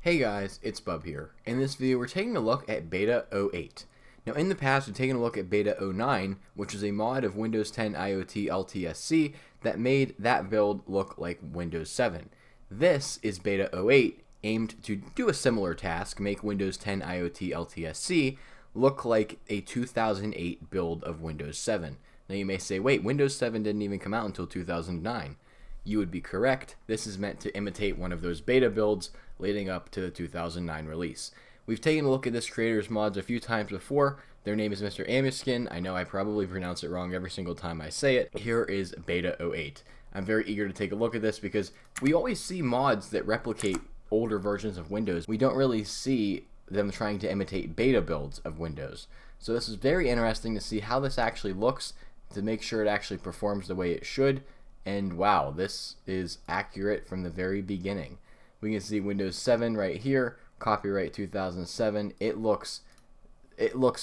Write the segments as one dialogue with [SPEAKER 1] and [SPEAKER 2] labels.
[SPEAKER 1] Hey guys, it's Bub here. In this video, we're taking a look at Beta 08. Now, in the past, we've taken a look at Beta 09, which is a mod of Windows 10 IoT LTSC that made that build look like Windows 7. This is Beta 08, aimed to do a similar task, make Windows 10 IoT LTSC look like a 2008 build of Windows 7. Now, you may say, wait, Windows 7 didn't even come out until 2009. You would be correct. This is meant to imitate one of those beta builds leading up to the 2009 release. We've taken a look at this creator's mods a few times before. Their name is Mr. Amiskin. I know I probably pronounce it wrong every single time I say it. Here is Beta 08. I'm very eager to take a look at this because we always see mods that replicate older versions of Windows. We don't really see them trying to imitate beta builds of Windows. So this is very interesting to see how this actually looks, to make sure it actually performs the way it should. And wow, this is accurate from the very beginning. We can see Windows 7 right here, copyright 2007. It looks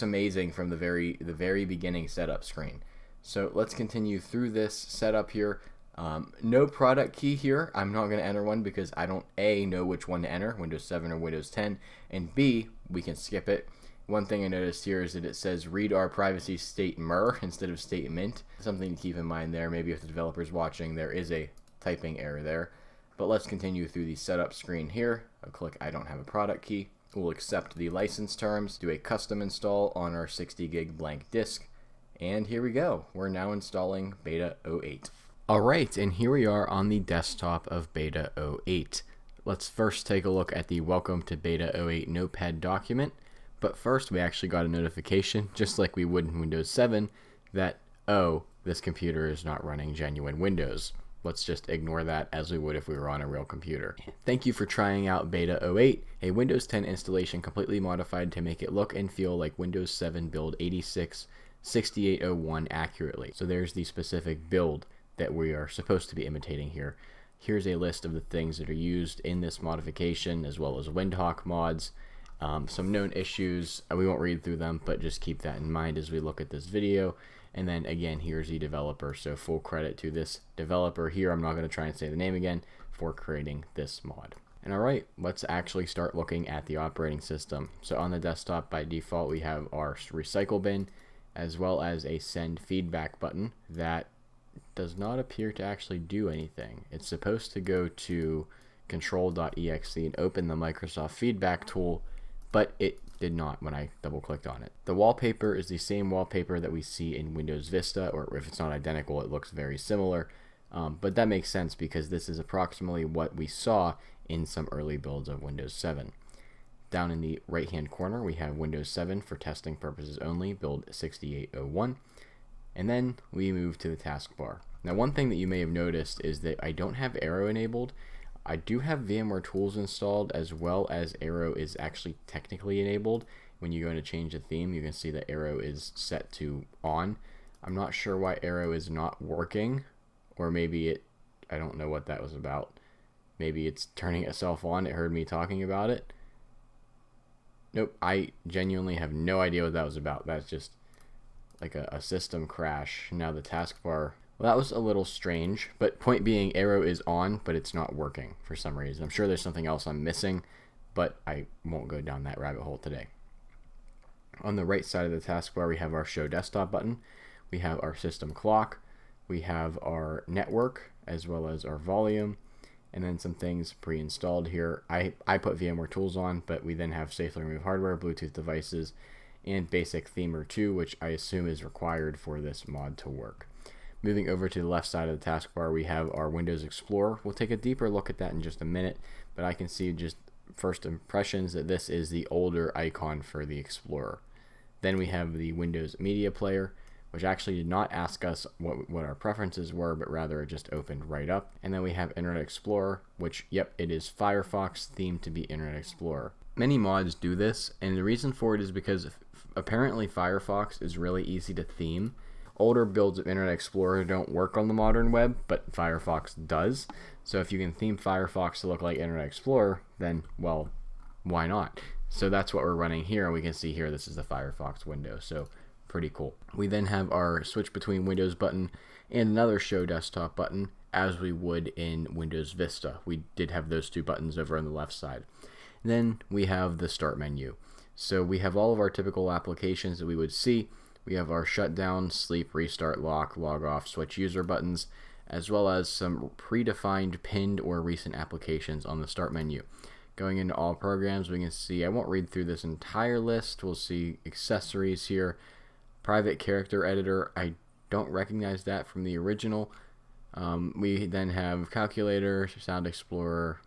[SPEAKER 1] amazing from the very beginning setup screen. So let's continue through this setup here. No product key here. I'm not going to enter one because I don't A, know which one to enter, Windows 7 or Windows 10, and B, we can skip it. One thing I noticed here is that it says read our privacy statement instead of statement. Something to keep in mind there. Maybe if the developer's watching, there is a typing error there. But let's continue through the setup screen here. I'll click I don't have a product key. We'll accept the license terms, do a custom install on our 60 gig blank disk. And here we go. We're now installing Beta 08. Alright, and here we are on the desktop of Beta 08. Let's first take a look at the Welcome to Beta 08 Notepad document. But first, we actually got a notification, just like we would in Windows 7, that, oh, this computer is not running genuine Windows. Let's just ignore that as we would if we were on a real computer. Thank you for trying out Beta 08, a Windows 10 installation completely modified to make it look and feel like Windows 7 build 866801 accurately. So there's the specific build that we are supposed to be imitating here. Here's a list of the things that are used in this modification, as well as Windhawk mods. Some known issues, we won't read through them, but just keep that in mind as we look at this video. And then again, here's the developer, so full credit to this developer here. I'm not going to try and say the name again, for creating this mod. And alright, let's actually start looking at the operating system. So on the desktop, by default, we have our recycle bin, as well as a send feedback button that does not appear to actually do anything. It's supposed to go to control.exe and open the Microsoft feedback tool, but it did not when I double clicked on it. The wallpaper is the same wallpaper that we see in Windows Vista, or if it's not identical, it looks very similar. But that makes sense because this is approximately what we saw in some early builds of Windows 7. Down in the right hand corner, we have Windows 7 for testing purposes only, build 6801. And then we move to the taskbar. Now, one thing that you may have noticed is that I don't have Arrow enabled. I do have VMware Tools installed, as well as Arrow is actually technically enabled. When you go to change the theme, you can see that Arrow is set to on. I'm not sure why Arrow is not working, or maybe I don't know what that was about. Maybe it's turning itself on. It heard me talking about it. Nope, I genuinely have no idea what that was about. That's just like a system crash. Now the taskbar, well, that was a little strange, but point being, Arrow is on, but it's not working for some reason. I'm sure there's something else I'm missing, but I won't go down that rabbit hole today. On the right side of the taskbar, we have our Show Desktop button. We have our system clock. We have our network, as well as our volume, and then some things pre-installed here. I put VMware Tools on, but we then have safely remove hardware, Bluetooth devices, and basic themer 2, which I assume is required for this mod to work. Moving over to the left side of the taskbar, we have our Windows Explorer. We'll take a deeper look at that in just a minute, but I can see just first impressions that this is the older icon for the Explorer. Then we have the Windows Media Player, which actually did not ask us what our preferences were, but rather it just opened right up. And then we have Internet Explorer, which, yep, it is Firefox themed to be Internet Explorer. Many mods do this, and the reason for it is because apparently Firefox is really easy to theme. Older builds of Internet Explorer don't work on the modern web, but Firefox does. So if you can theme Firefox to look like Internet Explorer, then, well, why not? So that's what we're running here, and we can see here this is the Firefox window, so pretty cool. We then have our switch between Windows button and another Show Desktop button, as we would in Windows Vista. We did have those two buttons over on the left side. Then we have the start menu. So we have all of our typical applications that we would see. We have our shutdown, sleep, restart, lock, log off, switch user buttons, as well as some predefined pinned or recent applications on the start menu. Going into all programs, we can see, I won't read through this entire list. We'll see accessories here. Private character editor, I don't recognize that from the original. We then have calculator, sound explorer,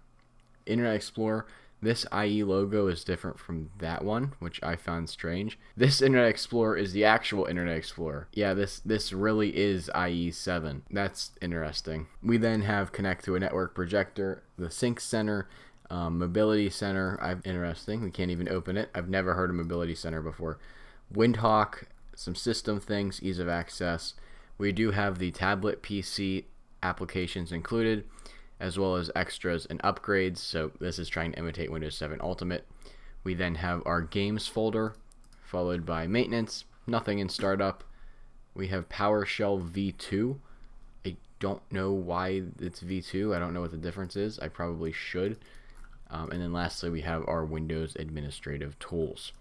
[SPEAKER 1] internet explorer. This IE logo is different from that one, which I found strange. This Internet Explorer is the actual Internet Explorer. Yeah, this really is IE 7. That's interesting. We then have connect to a network projector, the sync center, mobility center. Interesting. We can't even open it. I've never heard of mobility center before. Windhawk, some system things, ease of access. We do have the tablet PC applications included, as well as extras and upgrades. So this is trying to imitate Windows 7 Ultimate. We then have our games folder, followed by maintenance, nothing in startup. We have PowerShell v2. I don't know why it's v2. I don't know what the difference is. I probably should. And then lastly, we have our Windows administrative tools.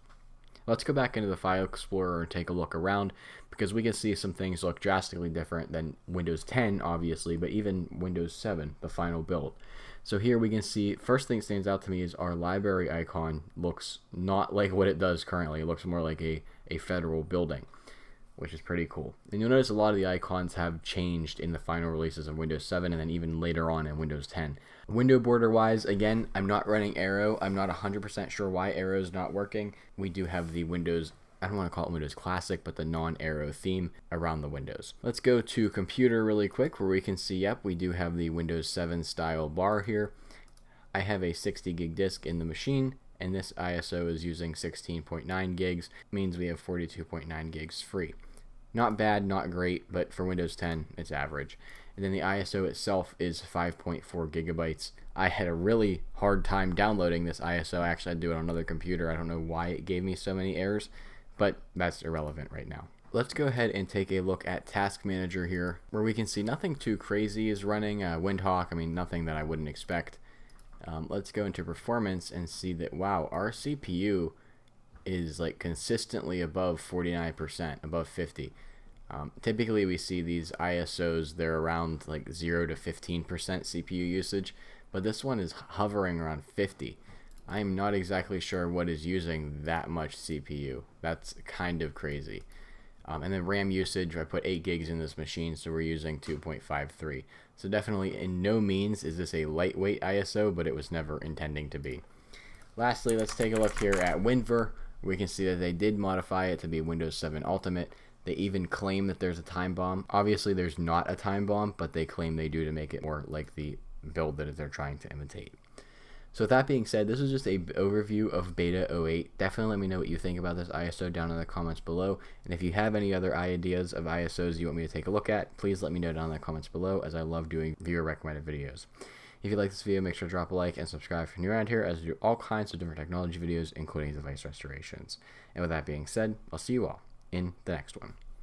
[SPEAKER 1] Let's go back into the File Explorer and take a look around, because we can see some things look drastically different than Windows 10, obviously, but even Windows 7, the final build. So here we can see, first thing that stands out to me is our library icon looks not like what it does currently. It looks more like a federal building, which is pretty cool. And you'll notice a lot of the icons have changed in the final releases of Windows 7 and then even later on in Windows 10. Window border wise, again, I'm not running Arrow. I'm not 100% sure why Arrow is not working. We do have the Windows, I don't want to call it Windows Classic, but the non-Arrow theme around the windows. Let's go to computer really quick, where we can see, yep, we do have the Windows 7 style bar here. I have a 60 gig disk in the machine, and this ISO is using 16.9 gigs, means we have 42.9 gigs free. Not bad, not great, but for Windows 10, it's average. And then the ISO itself is 5.4 gigabytes. I had a really hard time downloading this ISO. Actually, I had to do it on another computer. I don't know why it gave me so many errors, but that's irrelevant right now. Let's go ahead and take a look at Task Manager here, where we can see nothing too crazy is running. Windhawk, I mean, nothing that I wouldn't expect. Let's go into performance and see that, wow, our CPU is like consistently above 49%, above 50. Typically we see these ISOs, they're around like 0 to 15% CPU usage, but this one is hovering around 50. I'm not exactly sure what is using that much CPU. That's kind of crazy. And then RAM usage, I put 8 gigs in this machine, so we're using 2.53. So definitely in no means is this a lightweight ISO, but it was never intending to be. Lastly, let's take a look here at WinVer. We can see that they did modify it to be Windows 7 Ultimate. They even claim that there's a time bomb. Obviously, there's not a time bomb, but they claim they do to make it more like the build that they're trying to imitate. So with that being said, this is just an overview of Beta 08. Definitely let me know what you think about this ISO down in the comments below. And if you have any other ideas of ISOs you want me to take a look at, please let me know down in the comments below, as I love doing viewer recommended videos. If you like this video, make sure to drop a like and subscribe if you're new around here, as I do all kinds of different technology videos, including device restorations. And with that being said, I'll see you all in the next one.